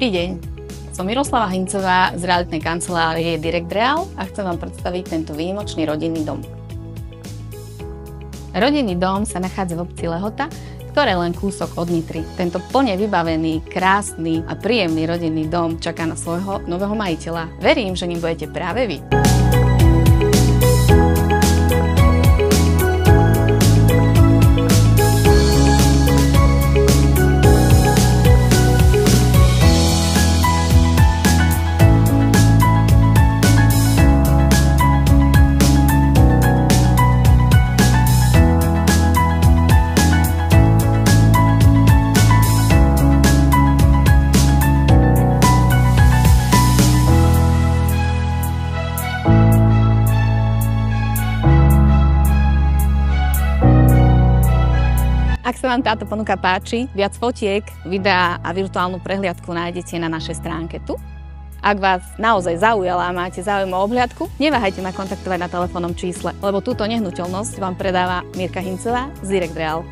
Dobrý deň, som Miroslava Hincová z realitnej kancelárie Direct Real a chcem vám predstaviť tento výnimočný rodinný dom. Rodinný dom sa nachádza v obci Lehota, ktoré je len kúsok od Nitry. Tento plne vybavený, krásny a príjemný rodinný dom čaká na svojho nového majiteľa. Verím, že ním budete práve vy. Ak sa vám táto ponuka páči, viac fotiek, videá a virtuálnu prehliadku nájdete na našej stránke tu. Ak vás naozaj zaujala a máte záujem o obhliadku, neváhajte ma kontaktovať na telefónnom čísle, lebo túto nehnuteľnosť vám predáva Mirka Hincová z Direct Real.